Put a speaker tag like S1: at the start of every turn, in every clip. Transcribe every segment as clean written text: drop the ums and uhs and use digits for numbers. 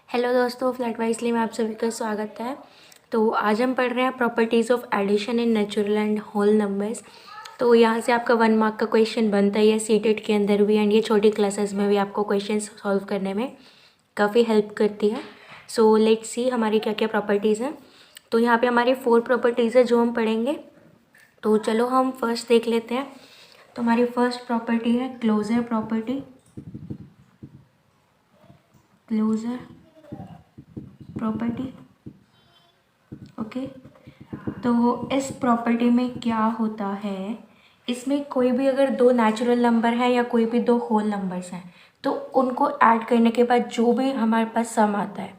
S1: Hello दोस्तों, flat wisely में आप सभी का स्वागत है। तो आज हम पढ़ रहे हैं properties of addition in natural and whole numbers. तो यहाँ से आपका 1 मार्क का क्वेश्चन बनता ही है सीटेट के अंदर भी, एंड ये छोटी क्लासेस में भी आपको क्वेश्चन सॉल्व करने में काफ़ी हेल्प करती है। सो लेट्स सी हमारी क्या क्या प्रॉपर्टीज़ हैं। तो यहाँ पे हमारी 4 प्रॉपर्टीज़ है जो हम पढ़ेंगे। तो चलो हम फर्स्ट देख लेते हैं। तो हमारी फर्स्ट प्रॉपर्टी है closure property. Closure property, okay. तो इस प्रॉपर्टी में क्या होता है, इसमें कोई भी अगर 2 नेचुरल नंबर है या कोई भी 2 होल नंबर्स हैं तो उनको ऐड करने के बाद जो भी हमारे पास सम आता है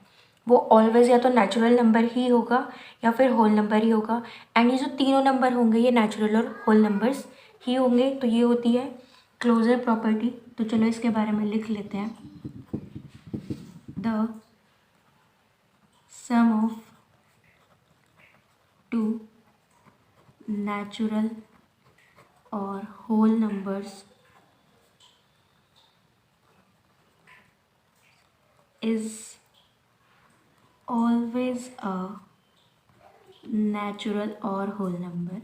S1: वो ऑलवेज या तो नेचुरल नंबर ही होगा या फिर होल नंबर ही होगा। एंड ये जो तीनों नंबर होंगे ये नेचुरल और होल नंबर्स ही होंगे। तो ये होती है क्लोजर प्रॉपर्टी। तो चलो इसके बारे में लिख लेते हैं। The sum of two natural और whole numbers is always a natural और होल नंबर।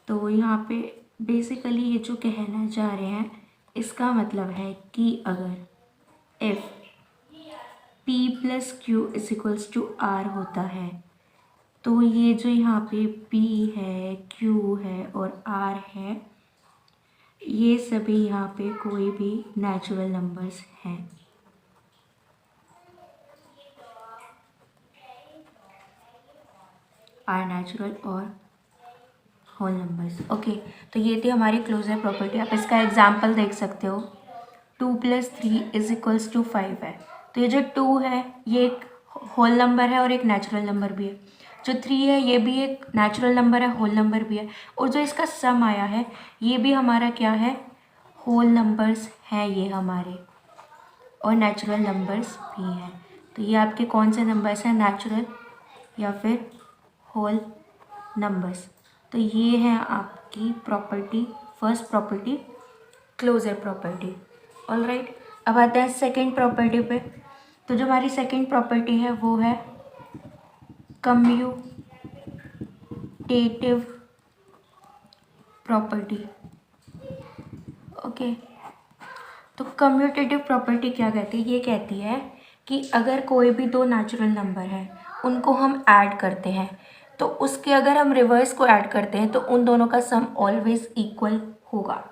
S1: तो यहाँ पे बेसिकली ये जो कहना चाह रहे हैं इसका मतलब है कि अगर if p plus q is equals to r होता है तो ये जो यहाँ पे p है, q है और r है, ये सभी यहाँ पे कोई भी नेचुरल नंबर्स हैं। आर नेचुरल और होल नंबर्स, ओके। तो ये थी हमारी क्लोजर प्रॉपर्टी। आप इसका एग्जांपल देख सकते हो। 2 + 3 = 5 है। तो ये जो 2 है ये एक होल नंबर है और एक नेचुरल नंबर भी है। जो 3 है ये भी एक नेचुरल नंबर है, होल नंबर भी है। और जो इसका सम आया है ये भी हमारा क्या है, होल नंबर्स हैं ये हमारे, और नेचुरल नंबर्स भी हैं। तो ये आपके कौन से नंबर्स हैं, नेचुरल या फिर होल नंबर्स। तो ये है आपकी property, first property closure property. Alright, अब आते हैं सेकंड प्रॉपर्टी पे। तो जो हमारी सेकंड प्रॉपर्टी है वो है कम्यूटेटिव प्रॉपर्टी, ओके। तो कम्यूटेटिव प्रॉपर्टी क्या कहती है, ये कहती है कि अगर कोई भी 2 नेचुरल नंबर है उनको हम ऐड करते हैं तो उसके अगर हम रिवर्स को ऐड करते हैं तो उन दोनों का सम ऑलवेज इक्वल होगा।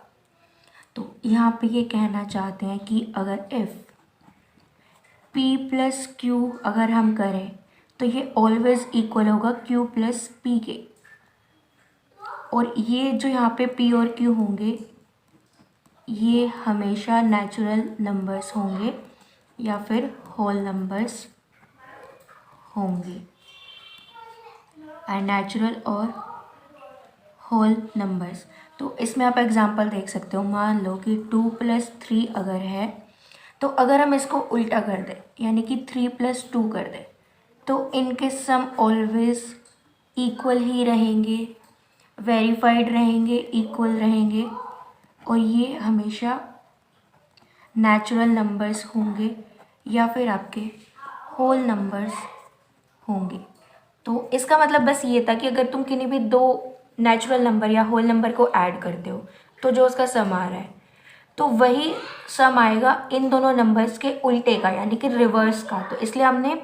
S1: तो यहाँ पे ये कहना चाहते हैं कि अगर इफ़ p + q अगर हम करें तो ये ऑलवेज इक्वल होगा q + p के। और ये जो यहाँ पे p और q होंगे ये हमेशा नेचुरल नंबर्स होंगे या फिर होल नंबर्स होंगे। नेचुरल और होल नंबर्स, तो इसमें आप एग्जांपल देख सकते हो। मान लो कि 2 + 3 अगर है तो अगर हम इसको उल्टा कर दें यानी कि 3 + 2 कर दें तो इनके सम ऑलवेज इक्वल ही रहेंगे, वेरीफाइड रहेंगे, इक्वल रहेंगे, और ये हमेशा नेचुरल नंबर्स होंगे या फिर आपके होल नंबर्स होंगे। तो इसका मतलब बस ये था कि अगर तुम किन्हीं भी 2 नेचुरल नंबर या होल नंबर को ऐड करते हो तो जो उसका सम आ रहा है तो वही सम आएगा इन दोनों नंबर्स के उल्टे का, यानी कि रिवर्स का। तो इसलिए हमने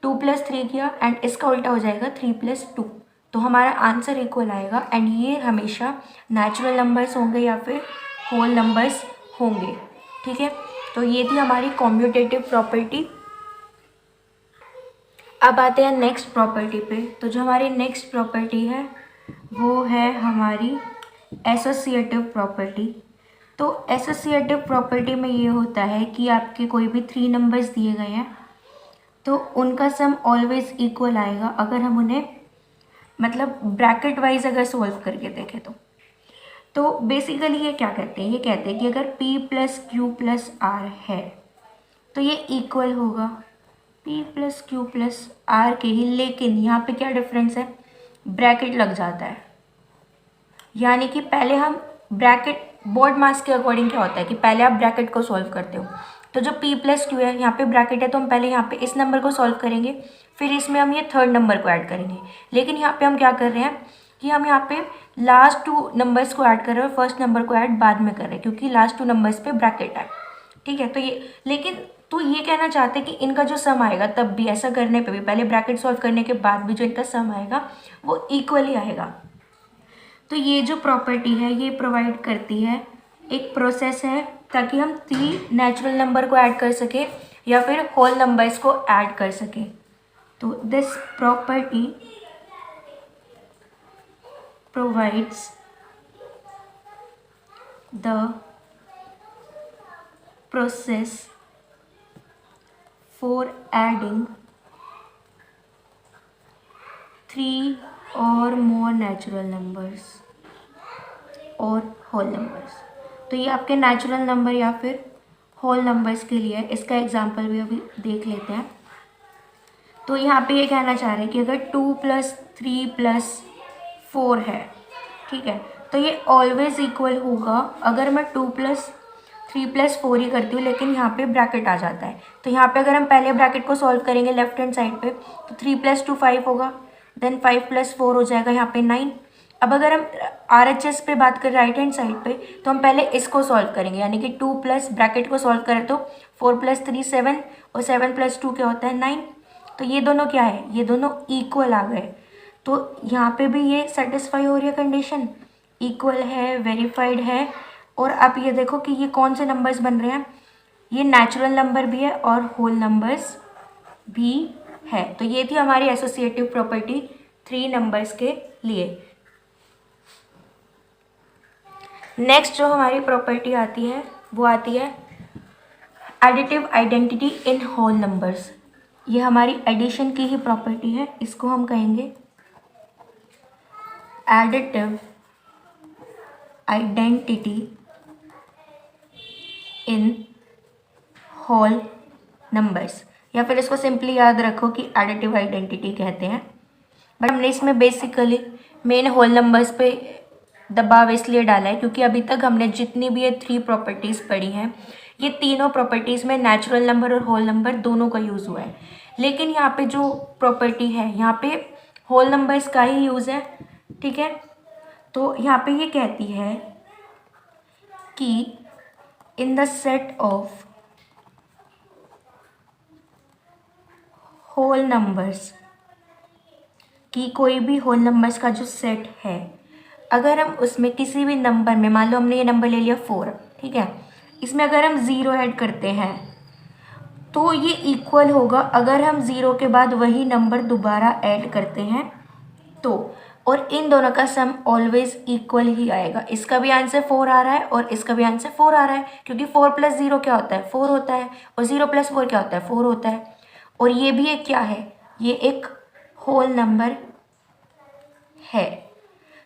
S1: 2 + 3 किया एंड इसका उल्टा हो जाएगा 3 + 2। तो हमारा आंसर इक्वल आएगा एंड ये हमेशा नेचुरल नंबर्स होंगे या फिर होल नंबर्स होंगे, ठीक है। तो ये थी हमारी कम्यूटेटिव प्रॉपर्टी। अब आते हैं नेक्स्ट प्रॉपर्टी पे। तो जो हमारी नेक्स्ट प्रॉपर्टी है वो है हमारी एसोसिएटिव प्रॉपर्टी। तो एसोसिएटिव प्रॉपर्टी में ये होता है कि आपके कोई भी 3 नंबर्स दिए गए हैं तो उनका सम ऑलवेज इक्वल आएगा अगर हम उन्हें मतलब ब्रैकेट वाइज अगर सॉल्व करके देखें तो बेसिकली ये क्या कहते हैं, ये कहते हैं कि अगर p + q + r है तो ये इक्वल होगा p + q + r के ही। लेकिन यहाँ पे क्या डिफरेंस है, ब्रैकेट लग जाता है। यानी कि पहले हम ब्रैकेट, बोर्ड मास के अकॉर्डिंग क्या होता है कि पहले आप ब्रैकेट को सॉल्व करते हो तो जो p+2 है, यहाँ पे ब्रैकेट है तो हम पहले यहाँ पे इस नंबर को सॉल्व करेंगे, फिर इसमें हम ये थर्ड नंबर को ऐड करेंगे। लेकिन यहाँ पे हम क्या कर रहे हैं कि हम यहाँ पे लास्ट 2 नंबर्स को ऐड कर रहे हैं और फर्स्ट नंबर को ऐड बाद में कर रहे हैं, क्योंकि लास्ट 2 नंबर्स पे ब्रैकेट है। ठीक है, तो ये लेकिन तो ये कहना चाहते हैं कि इनका जो सम आएगा तब भी, ऐसा करने पे भी, पहले ब्रैकेट सॉल्व करने के बाद भी जो इनका सम आएगा वो इक्वली आएगा। तो ये जो प्रॉपर्टी है ये प्रोवाइड करती है, एक प्रोसेस है ताकि हम 3 नेचुरल नंबर को ऐड कर सके या फिर होल नंबर्स को ऐड कर सके। तो this property provides the process for adding 3 or more natural numbers और whole numbers। तो ये आपके नेचुरल नंबर या फिर होल नंबर्स के लिए, इसका एग्जांपल भी अभी देख लेते हैं। तो यहाँ पे ये कहना चाह रहे हैं कि अगर 2 + 3 + 4 है, ठीक है, तो ये ऑलवेज इक्वल होगा। अगर मैं 2 + 3 + 4 ही करती हूँ लेकिन यहाँ पे ब्रैकेट आ जाता है, तो यहाँ पे अगर हम पहले ब्रैकेट को सॉल्व करेंगे लेफ्ट हैंड साइड पे, तो 3 + 2 5 होगा, देन 5 + 4 हो जाएगा यहाँ पे 9। अब अगर हम RHS पे बात करें राइट हैंड साइड पे, तो हम पहले इसको सॉल्व करेंगे, यानी कि 2 प्लस ब्रैकेट को सॉल्व करें तो 4 + 3 7 और 7 + 2 क्या होता है 9। तो ये दोनों क्या है, ये दोनों इक्वल आ गए। तो यहाँ पे भी ये सेटिस्फाई हो रही है कंडीशन, इक्वल है, वेरीफाइड है। और आप ये देखो कि ये कौन से नंबर्स बन रहे हैं, ये नेचुरल नंबर भी है और होल नंबर्स भी है। तो ये थी हमारी एसोसिएटिव प्रॉपर्टी 3 नंबर्स के लिए। नेक्स्ट जो हमारी प्रॉपर्टी आती है वो आती है additive identity in whole numbers. ये हमारी एडिशन की ही प्रॉपर्टी है, इसको हम कहेंगे additive identity in whole numbers, या फिर इसको सिंपली याद रखो कि एडिटिव आइडेंटिटी कहते हैं। बट हमने इसमें बेसिकली मेन होल नंबर्स पे दबाव इसलिए डाला है क्योंकि अभी तक हमने जितनी भी ये 3 प्रॉपर्टीज़ पढ़ी हैं, ये तीनों प्रॉपर्टीज़ में नेचुरल नंबर और होल नंबर दोनों का यूज़ हुआ है। लेकिन यहाँ पे जो प्रॉपर्टी है, यहाँ पे होल नंबर्स का ही यूज़ है। ठीक है, तो यहाँ पे ये कहती है कि in the set of whole numbers, कि कोई भी होल नंबर्स का जो सेट है, अगर हम उसमें किसी भी नंबर में, मान लो हमने ये नंबर ले लिया 4, ठीक है, इसमें अगर हम 0 ऐड करते हैं तो ये इक्वल होगा अगर हम 0 के बाद वही नंबर दोबारा ऐड करते हैं तो, और इन दोनों का सम ऑलवेज इक्वल ही आएगा। इसका भी आंसर 4 आ रहा है और इसका भी आंसर 4 आ रहा है, क्योंकि 4 + 0 क्या होता है 4 होता है, और 0 + 4 क्या होता है 4 होता है। और ये भी एक क्या है, ये एक होल नंबर है।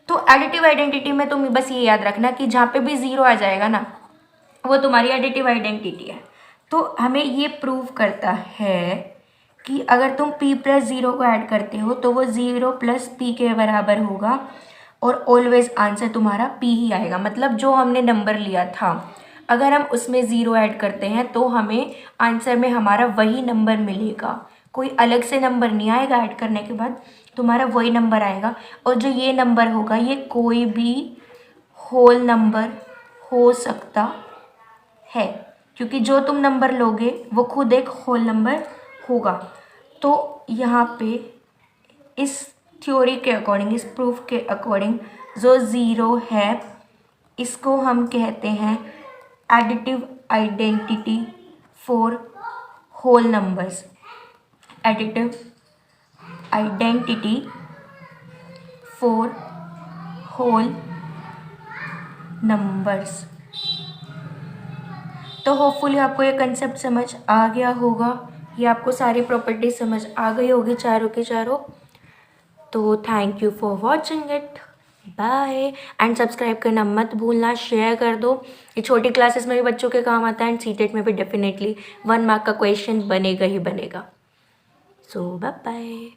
S1: तो एडिटिव आइडेंटिटी में तुम बस ये याद रखना कि जहाँ पे भी 0 आ जाएगा ना, वो तुम्हारी एडिटिव आइडेंटिटी है। तो हमें ये प्रूव करता है कि अगर तुम p + 0 को ऐड करते हो तो वो 0 + p के बराबर होगा और ऑलवेज आंसर तुम्हारा p ही आएगा। मतलब जो हमने नंबर लिया था, अगर हम उसमें 0 ऐड करते हैं तो हमें आंसर में हमारा वही नंबर मिलेगा, कोई अलग से नंबर नहीं आएगा। ऐड करने के बाद तुम्हारा वही नंबर आएगा, और जो ये नंबर होगा ये कोई भी होल नंबर हो सकता है, क्योंकि जो तुम नंबर लोगे वो खुद एक होल नंबर होगा। तो यहाँ पे इस थ्योरी के अकॉर्डिंग, इस प्रूफ के अकॉर्डिंग, जो 0 है इसको हम कहते हैं additive identity for whole numbers. Additive identity for whole numbers. तो होपफुली आपको ये कंसेप्ट समझ आ गया होगा, ये आपको सारी प्रॉपर्टी समझ आ गई होगी चारों के चारों। तो thank you for watching it, bye. And subscribe करना मत भूलना, शेयर कर दो। ये छोटी क्लासेस में भी बच्चों के काम आता है, एंड सीटेट में भी डेफिनेटली 1 मार्क का क्वेश्चन बनेगा ही बनेगा। सो बाय बाय।